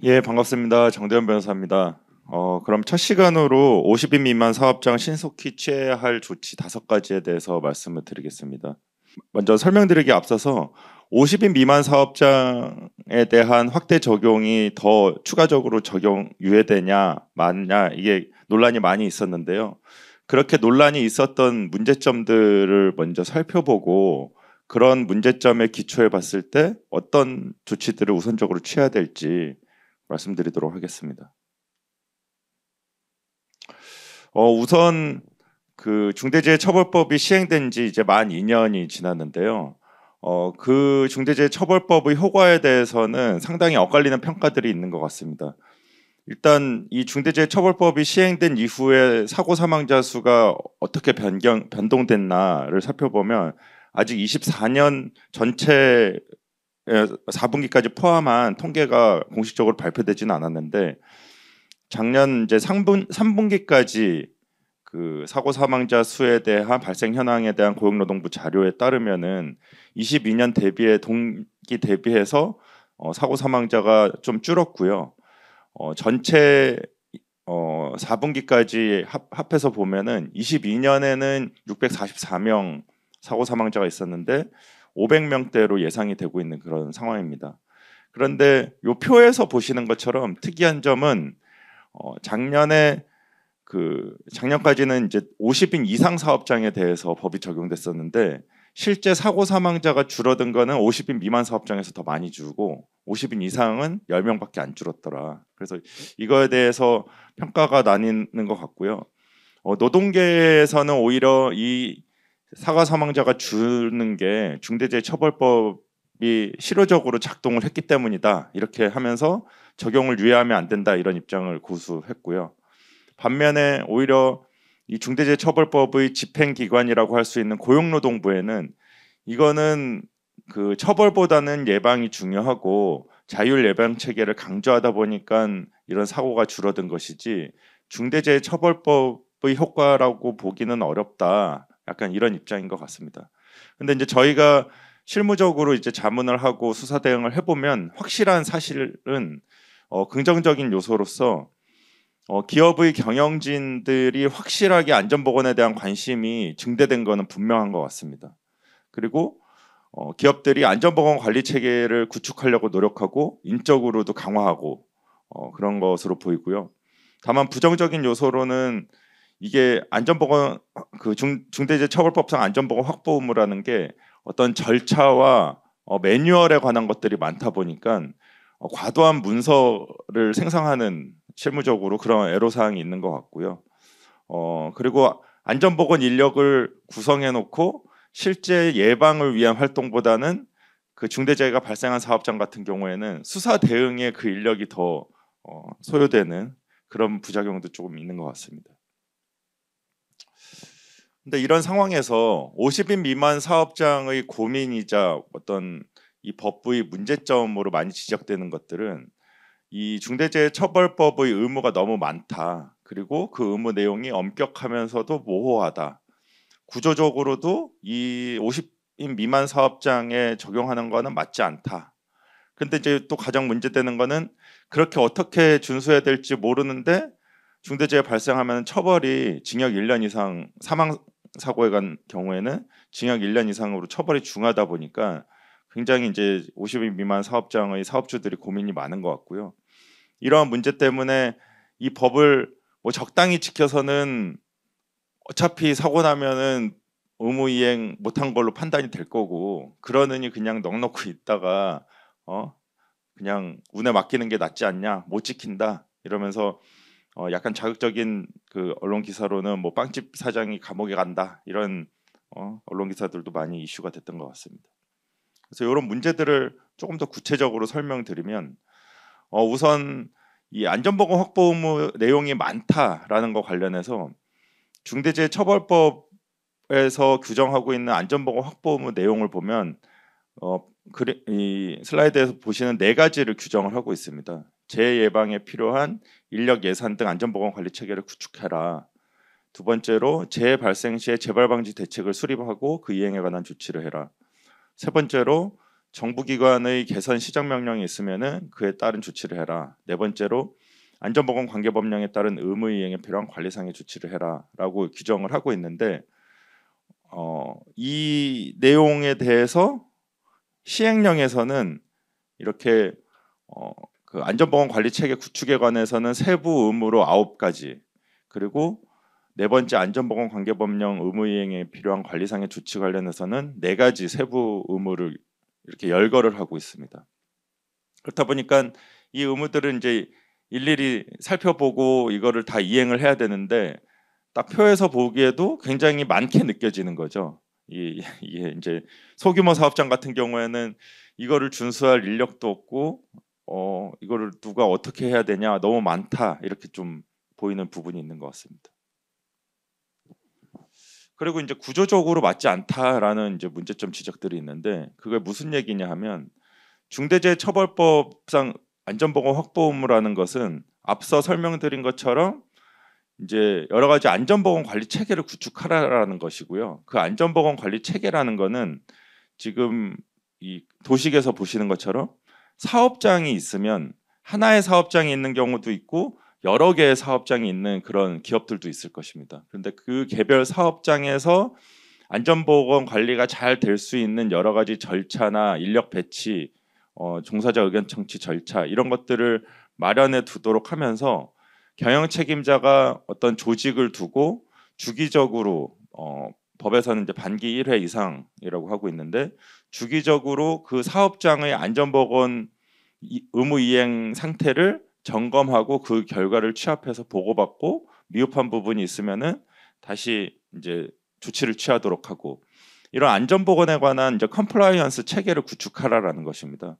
예, 반갑습니다. 정대현 변호사입니다. 그럼 첫 시간으로 50인 미만 사업장 신속히 취해야 할 조치 5가지에 대해서 말씀을 드리겠습니다. 먼저 설명드리기 앞서서 50인 미만 사업장에 대한 확대 적용이 더 추가적으로 적용 유예되냐 마냐 이게 논란이 많이 있었는데요. 그렇게 논란이 있었던 문제점들을 먼저 살펴보고 그런 문제점에 기초해 봤을 때 어떤 조치들을 우선적으로 취해야 될지 말씀드리도록 하겠습니다. 우선 그 중대재해처벌법이 시행된 지 이제 만 2년이 지났는데요. 그 중대재해처벌법의 효과에 대해서는 상당히 엇갈리는 평가들이 있는 것 같습니다. 일단 이 중대재해처벌법이 시행된 이후에 사고 사망자 수가 어떻게 변동됐나를 살펴보면 아직 24년 전체 4분기까지 포함한 통계가 공식적으로 발표되지는 않았는데 작년 이제 3분기까지 그 사고 사망자 수에 대한 발생 현황에 대한 고용노동부 자료에 따르면은 22년 대비해 동기 대비해서 사고 사망자가 좀 줄었고요. 전체 4분기까지 합해서 보면은 22년에는 644명 사고 사망자가 있었는데 500명대로 예상이 되고 있는 그런 상황입니다. 그런데 요 표에서 보시는 것처럼 특이한 점은 작년까지는 이제 50인 이상 사업장에 대해서 법이 적용됐었는데 실제 사고 사망자가 줄어든 거는 50인 미만 사업장에서 더 많이 줄고 50인 이상은 10명밖에 안 줄었더라. 그래서 이거에 대해서 평가가 나뉘는 것 같고요. 노동계에서는 오히려 이 사고 사망자가 줄는 게 중대재해처벌법이 실효적으로 작동을 했기 때문이다. 이렇게 하면서 적용을 유예하면 안 된다 이런 입장을 고수했고요. 반면에 오히려 이 중대재해처벌법의 집행기관이라고 할 수 있는 고용노동부에는 이거는 그 처벌보다는 예방이 중요하고 자율 예방 체계를 강조하다 보니까 이런 사고가 줄어든 것이지 중대재해처벌법의 효과라고 보기는 어렵다. 약간 이런 입장인 것 같습니다. 근데 이제 저희가 실무적으로 이제 자문을 하고 수사 대응을 해보면 확실한 사실은 긍정적인 요소로서 기업의 경영진들이 확실하게 안전보건에 대한 관심이 증대된 것은 분명한 것 같습니다. 그리고 기업들이 안전보건 관리 체계를 구축하려고 노력하고 인적으로도 강화하고 그런 것으로 보이고요. 다만 부정적인 요소로는 이게 안전보건 중대재해처벌법상 안전보건 확보 의무라는 게 어떤 절차와 매뉴얼에 관한 것들이 많다 보니까 과도한 문서를 생성하는 실무적으로 그런 애로사항이 있는 것 같고요. 그리고 안전보건 인력을 구성해 놓고 실제 예방을 위한 활동보다는 그 중대재해가 발생한 사업장 같은 경우에는 수사 대응에 그 인력이 더 소요되는 그런 부작용도 조금 있는 것 같습니다. 근데 이런 상황에서 50인 미만 사업장의 고민이자 어떤 이 법의 문제점으로 많이 지적되는 것들은 이 중대재해처벌법의 의무가 너무 많다. 그리고 그 의무 내용이 엄격하면서도 모호하다. 구조적으로도 이 50인 미만 사업장에 적용하는 거는 맞지 않다. 근데 이제 또 가장 문제되는 거는 그렇게 어떻게 준수해야 될지 모르는데 중대재해 발생하면 처벌이 징역 1년 이상 사망 사고에 간 경우에는 징역 1년 이상으로 처벌이 중하다 보니까 굉장히 이제 50인 미만 사업장의 사업주들이 고민이 많은 것 같고요. 이러한 문제 때문에 이 법을 뭐 적당히 지켜서는 어차피 사고 나면은 의무 이행 못한 걸로 판단이 될 거고 그러느니 그냥 넋놓고 있다가 그냥 운에 맡기는 게 낫지 않냐 못 지킨다 이러면서 약간 자극적인 그 언론 기사로는 뭐 빵집 사장이 감옥에 간다 이런 언론 기사들도 많이 이슈가 됐던 것 같습니다. 그래서 이런 문제들을 조금 더 구체적으로 설명드리면 우선 이 안전보건 확보 의무 내용이 많다라는 거 관련해서 중대재해처벌법에서 규정하고 있는 안전보건 확보 의무 내용을 보면 이 슬라이드에서 보시는 4가지를 규정을 하고 있습니다. 재해 예방에 필요한 인력 예산 등 안전보건 관리 체계를 구축해라. 두 번째로 재해 발생 시에 재발 방지 대책을 수립하고 그 이행에 관한 조치를 해라. 세 번째로 정부기관의 개선 시정명령이 있으면은 그에 따른 조치를 해라. 네 번째로 안전보건관계법령에 따른 의무이행에 필요한 관리상의 조치를 해라라고 규정을 하고 있는데 이 내용에 대해서 시행령에서는 이렇게 그 안전보건관리체계 구축에 관해서는 세부 의무로 9가지, 그리고 네 번째 안전보건관계법령 의무이행에 필요한 관리상의 조치 관련해서는 4가지 세부 의무를 이렇게 열거를 하고 있습니다. 그렇다 보니까 이 의무들은 이제 일일이 살펴보고 이거를 다 이행을 해야 되는데 딱 표에서 보기에도 굉장히 많게 느껴지는 거죠. 이게 이제 소규모 사업장 같은 경우에는 이거를 준수할 인력도 없고 이거를 누가 어떻게 해야 되냐, 너무 많다, 이렇게 좀 보이는 부분이 있는 것 같습니다. 그리고 이제 구조적으로 맞지 않다라는 이제 문제점 지적들이 있는데, 그게 무슨 얘기냐 하면 중대재해처벌법상 안전보건 확보 의무라는 것은 앞서 설명드린 것처럼 이제 여러 가지 안전보건 관리 체계를 구축하라라는 것이고요. 그 안전보건 관리 체계라는 거는 지금 이 도식에서 보시는 것처럼 사업장이 있으면 하나의 사업장이 있는 경우도 있고 여러 개의 사업장이 있는 그런 기업들도 있을 것입니다. 그런데 그 개별 사업장에서 안전보건 관리가 잘 될 수 있는 여러 가지 절차나 인력 배치, 종사자 의견 청취 절차, 이런 것들을 마련해 두도록 하면서 경영 책임자가 어떤 조직을 두고 주기적으로 법에서는 이제 반기 1회 이상이라고 하고 있는데 주기적으로 그 사업장의 안전보건 의무 이행 상태를 점검하고 그 결과를 취합해서 보고받고 미흡한 부분이 있으면은 다시 이제 조치를 취하도록 하고, 이런 안전보건에 관한 이제 컴플라이언스 체계를 구축하라라는 것입니다.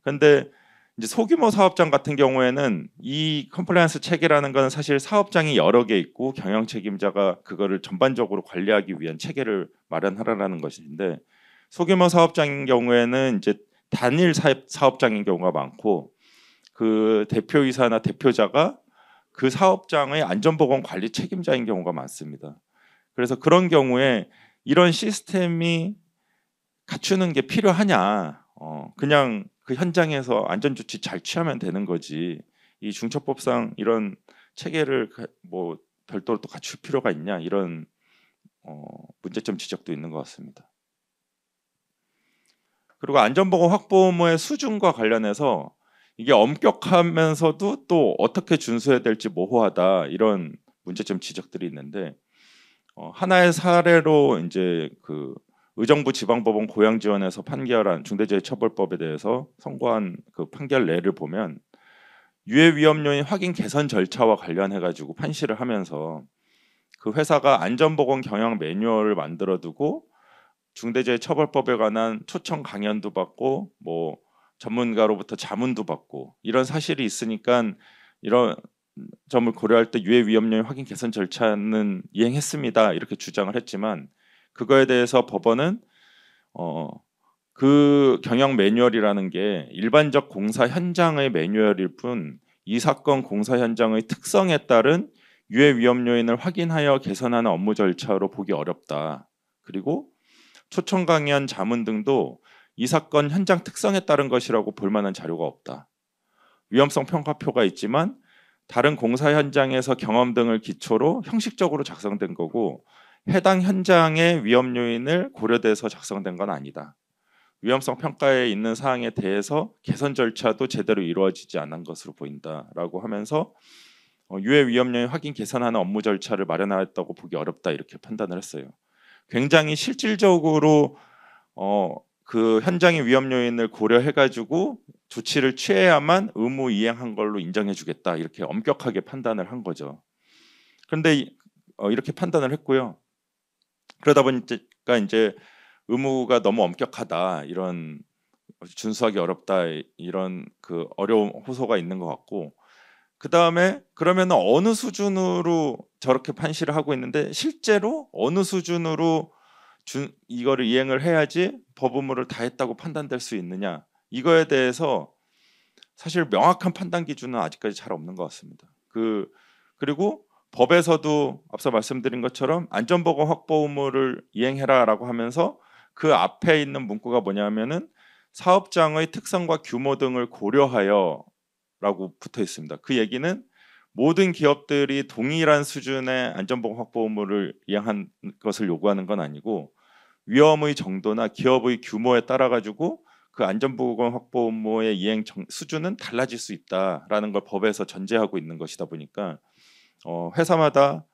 그런데 이제 소규모 사업장 같은 경우에는 이 컴플라이언스 체계라는 것은 사실 사업장이 여러 개 있고 경영 책임자가 그거를 전반적으로 관리하기 위한 체계를 마련하라는 것인데, 소규모 사업장인 경우에는 이제 단일 사업장인 경우가 많고 그 대표이사나 대표자가 그 사업장의 안전보건 관리 책임자인 경우가 많습니다. 그래서 그런 경우에 이런 시스템이 갖추는 게 필요하냐? 그냥 그 현장에서 안전조치 잘 취하면 되는 거지. 이 중처법상 이런 체계를 뭐 별도로 또 갖출 필요가 있냐? 이런 문제점 지적도 있는 것 같습니다. 그리고 안전보건 확보 의무의 수준과 관련해서 이게 엄격하면서도 또 어떻게 준수해야 될지 모호하다, 이런 문제점 지적들이 있는데 하나의 사례로 이제 그 의정부 지방법원 고양지원에서 판결한 중대재해처벌법에 대해서 선고한 그 판결례를 보면 유해 위험 요인 확인 개선 절차와 관련해 가지고 판시를 하면서 그 회사가 안전보건 경영 매뉴얼을 만들어두고 중대재해처벌법에 관한 초청 강연도 받고 뭐 전문가로부터 자문도 받고 이런 사실이 있으니까 이런 점을 고려할 때 유해 위험 요인 확인 개선 절차는 이행했습니다, 이렇게 주장을 했지만 그거에 대해서 법원은 그 경영 매뉴얼이라는 게 일반적 공사 현장의 매뉴얼일 뿐 이 사건 공사 현장의 특성에 따른 유해 위험 요인을 확인하여 개선하는 업무 절차로 보기 어렵다. 그리고 초청 강연 자문 등도 이 사건 현장 특성에 따른 것이라고 볼 만한 자료가 없다. 위험성 평가표가 있지만 다른 공사 현장에서 경험 등을 기초로 형식적으로 작성된 거고 해당 현장의 위험 요인을 고려돼서 작성된 건 아니다. 위험성 평가에 있는 사항에 대해서 개선 절차도 제대로 이루어지지 않은 것으로 보인다라고 하면서 유해 위험 요인 확인 개선하는 업무 절차를 마련하였다고 보기 어렵다, 이렇게 판단을 했어요. 굉장히 실질적으로 그 현장의 위험 요인을 고려해가지고 조치를 취해야만 의무 이행한 걸로 인정해주겠다, 이렇게 엄격하게 판단을 한 거죠. 그런데 이렇게 판단을 했고요. 그러다 보니까 이제 의무가 너무 엄격하다, 이런 준수하기 어렵다, 이런 그 어려움 호소가 있는 것 같고, 그 다음에 그러면 어느 수준으로 저렇게 판시를 하고 있는데 실제로 어느 수준으로 이거를 이행을 해야지 법 의무를 다했다고 판단될 수 있느냐, 이거에 대해서 사실 명확한 판단 기준은 아직까지 잘 없는 것 같습니다. 그리고 법에서도 앞서 말씀드린 것처럼 안전보건 확보 의무를 이행해라라고 하면서 그 앞에 있는 문구가 뭐냐면은 사업장의 특성과 규모 등을 고려하여라고 붙어 있습니다. 그 얘기는 모든 기업들이 동일한 수준의 안전보건 확보 의무를 이행한 것을 요구하는 건 아니고 위험의 정도나 기업의 규모에 따라 가지고 그 안전보건 확보 업무의 이행 수준은 달라질 수 있다라는 걸 법에서 전제하고 있는 것이다 보니까 회사마다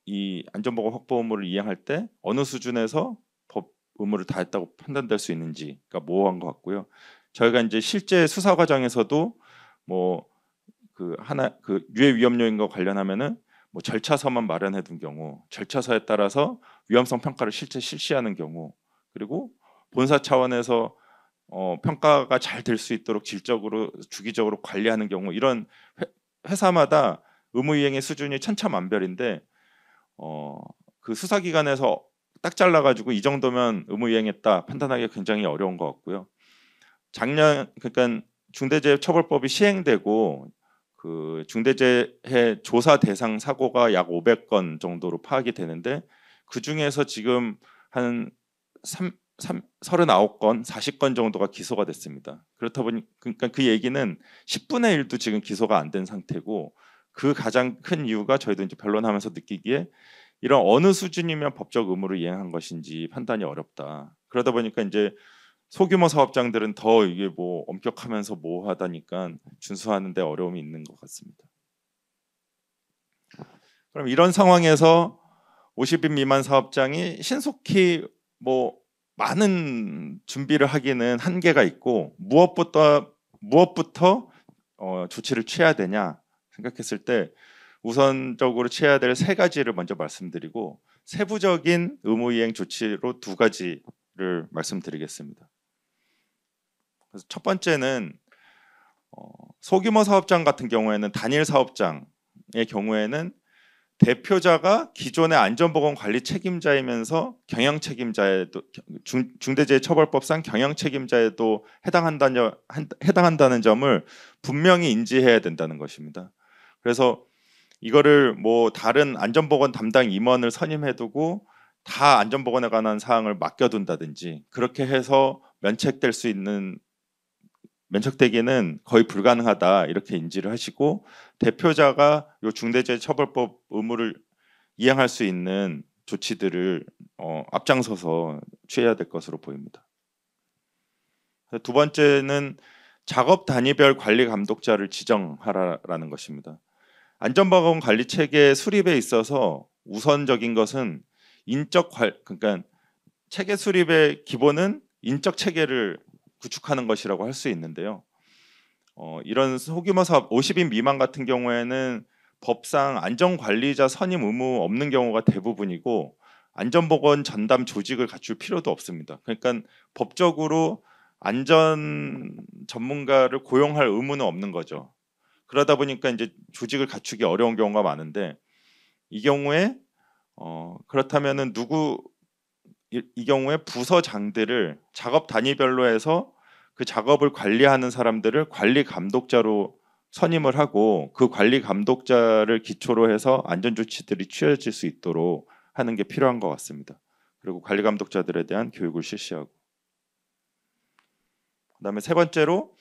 이 안전보건 확보 업무를 이행할 때 어느 수준에서 법 의무를 다했다고 판단될 수 있는지가 모호한 것 같고요. 저희가 이제 실제 수사 과정에서도 뭐 그 유해 위험 요인과 관련하면은 뭐 절차서만 마련해 둔 경우, 절차서에 따라서 위험성 평가를 실제 실시하는 경우, 그리고 본사 차원에서 평가가 잘 될 수 있도록 질적으로 주기적으로 관리하는 경우, 이런 회사마다 의무 이행의 수준이 천차만별인데 그 수사기관에서 딱 잘라가지고 이 정도면 의무 이행했다 판단하기 굉장히 어려운 것 같고요. 작년 그러니까 중대재해처벌법이 시행되고 그 중대재해 조사 대상 사고가 약 500건 정도로 파악이 되는데 그 중에서 지금 한 39건, 40건 정도가 기소가 됐습니다. 그렇다 보니 그러니까 그 얘기는 10분의 1도 지금 기소가 안 된 상태고, 그 가장 큰 이유가 저희도 이제 변론하면서 느끼기에 이런 어느 수준이면 법적 의무를 이행한 것인지 판단이 어렵다. 그러다 보니까 이제 소규모 사업장들은 더 이게 뭐 엄격하면서 모호하다니까 준수하는 데 어려움이 있는 것 같습니다. 그럼 이런 상황에서 50인 미만 사업장이 신속히 뭐 많은 준비를 하기는 한계가 있고, 무엇부터 조치를 취해야 되냐 생각했을 때 우선적으로 취해야 될 세 가지를 먼저 말씀드리고, 세부적인 의무 이행 조치로 두 가지를 말씀드리겠습니다. 그래서 첫 번째는 소규모 사업장 같은 경우에는, 단일 사업장의 경우에는 대표자가 기존의 안전보건 관리 책임자이면서 경영 책임자에도, 중대재해처벌법상 경영 책임자에도 해당한다는 점을 분명히 인지해야 된다는 것입니다. 그래서 이거를 뭐 다른 안전보건 담당 임원을 선임해두고 다 안전보건에 관한 사항을 맡겨둔다든지 그렇게 해서 면책되기는 거의 불가능하다, 이렇게 인지를 하시고 대표자가 요 중대재해처벌법 의무를 이행할 수 있는 조치들을 앞장서서 취해야 될 것으로 보입니다. 두 번째는 작업 단위별 관리 감독자를 지정하라라는 것입니다. 안전보건 관리 체계 수립에 있어서 우선적인 것은 그러니까 체계 수립의 기본은 인적 체계를 구축하는 것이라고 할 수 있는데요. 이런 소규모 사업 50인 미만 같은 경우에는 법상 안전관리자 선임 의무 없는 경우가 대부분이고 안전보건 전담 조직을 갖출 필요도 없습니다. 그러니까 법적으로 안전 전문가를 고용할 의무는 없는 거죠. 그러다 보니까 이제 조직을 갖추기 어려운 경우가 많은데, 이 경우에 그렇다면은 이 경우에 부서장들을 작업 단위별로 해서 그 작업을 관리하는 사람들을 관리 감독자로 선임을 하고 그 관리 감독자를 기초로 해서 안전 조치들이 취해질 수 있도록 하는 게 필요한 것 같습니다. 그리고 관리 감독자들에 대한 교육을 실시하고, 그다음에 세 번째로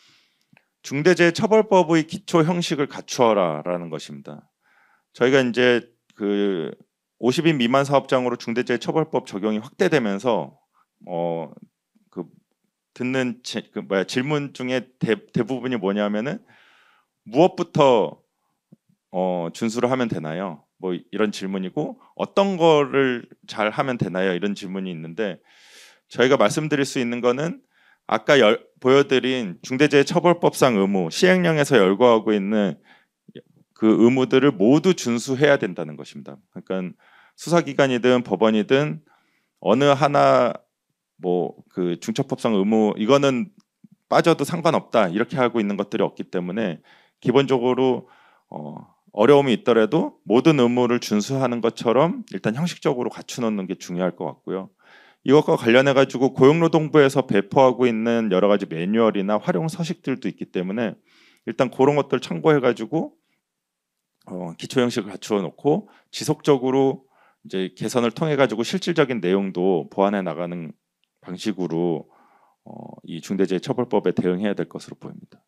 중대재해처벌법의 기초 형식을 갖추어라라는 것입니다. 저희가 이제 그 50인 미만 사업장으로 중대재해처벌법 적용이 확대되면서 그 듣는 질문 중에 대부분이 뭐냐면은 무엇부터 준수를 하면 되나요? 뭐 이런 질문이고, 어떤 거를 잘 하면 되나요? 이런 질문이 있는데, 저희가 말씀드릴 수 있는 거는 아까 보여드린 중대재해처벌법상 의무, 시행령에서 열거하고 있는 그 의무들을 모두 준수해야 된다는 것입니다. 그러니까 수사기관이든 법원이든 어느 하나 뭐 그 중처법상 의무 이거는 빠져도 상관없다, 이렇게 하고 있는 것들이 없기 때문에 기본적으로 어려움이 있더라도 모든 의무를 준수하는 것처럼 일단 형식적으로 갖춰놓는 게 중요할 것 같고요. 이것과 관련해 가지고 고용노동부에서 배포하고 있는 여러 가지 매뉴얼이나 활용 서식들도 있기 때문에 일단 그런 것들 참고해 가지고 기초 형식을 갖추어 놓고 지속적으로 이제 개선을 통해 가지고 실질적인 내용도 보완해 나가는 방식으로 이 중대재해처벌법에 대응해야 될 것으로 보입니다.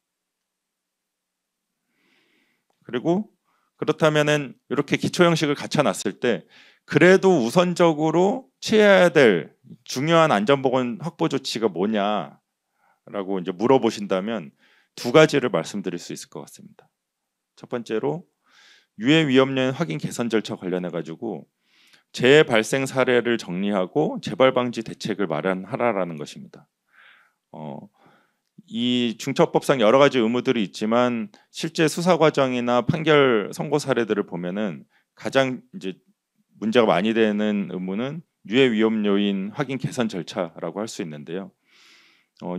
그리고 그렇다면은 이렇게 기초 형식을 갖춰놨을 때 그래도 우선적으로 취해야 될 중요한 안전보건 확보 조치가 뭐냐라고 이제 물어보신다면 두 가지를 말씀드릴 수 있을 것 같습니다. 첫 번째로 유해 위험 요인 확인 개선 절차 관련해 가지고 재해 발생 사례를 정리하고 재발 방지 대책을 마련하라라는 것입니다. 이 중처법상 여러 가지 의무들이 있지만 실제 수사 과정이나 판결 선고 사례들을 보면은 가장 이제 문제가 많이 되는 의무는 유해 위험 요인 확인 개선 절차라고 할 수 있는데요.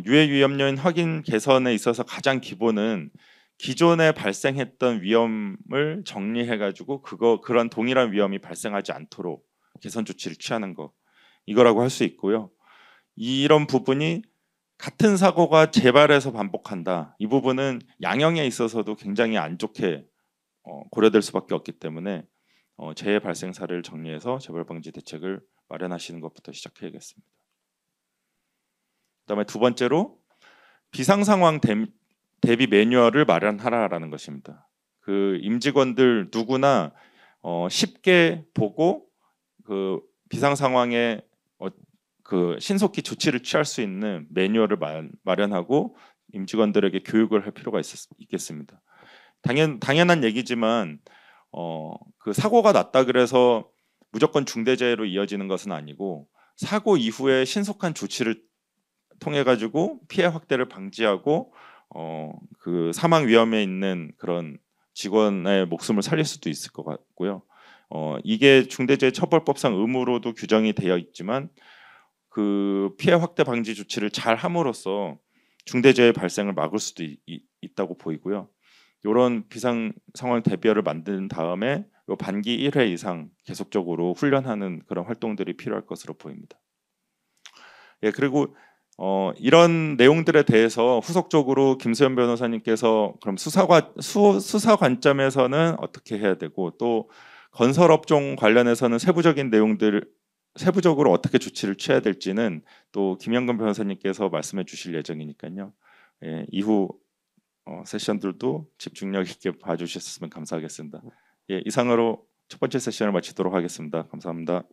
유해 위험 요인 확인 개선에 있어서 가장 기본은 기존에 발생했던 위험을 정리해 가지고 그런 동일한 위험이 발생하지 않도록 개선 조치를 취하는 거 이거라고 할 수 있고요. 이런 부분이 같은 사고가 재발해서 반복한다. 이 부분은 양형에 있어서도 굉장히 안 좋게 고려될 수밖에 없기 때문에 재해 발생 사례를 정리해서 재발 방지 대책을 마련하시는 것부터 시작해야겠습니다. 그다음에 두 번째로 비상 상황 대비 매뉴얼을 마련하라라는 것입니다. 그 임직원들 누구나 쉽게 보고 그 비상 상황에 그 신속히 조치를 취할 수 있는 매뉴얼을 마련하고 임직원들에게 교육을 할 필요가 있겠습니다. 당연한 얘기지만 그 사고가 났다 그래서 무조건 중대재해로 이어지는 것은 아니고 사고 이후에 신속한 조치를 통해 가지고 피해 확대를 방지하고 그 사망 위험에 있는 그런 직원의 목숨을 살릴 수도 있을 것 같고요. 이게 중대재해처벌법상 의무로도 규정이 되어 있지만 그 피해 확대 방지 조치를 잘 함으로써 중대재해 발생을 막을 수도 있다고 보이고요. 이런 비상 상황 대비를 만든 다음에 요 반기 1회 이상 계속적으로 훈련하는 그런 활동들이 필요할 것으로 보입니다. 예, 그리고 이런 내용들에 대해서 후속적으로 김수현 변호사님께서 그럼 수사 관점에서는 어떻게 해야 되고 또 건설업종 관련해서는 세부적으로 어떻게 조치를 취해야 될지는 또 김영근 변호사님께서 말씀해 주실 예정이니까요. 예, 이후 세션들도 집중력 있게 봐주셨으면 감사하겠습니다. 예, 이상으로 첫 번째 세션을 마치도록 하겠습니다. 감사합니다.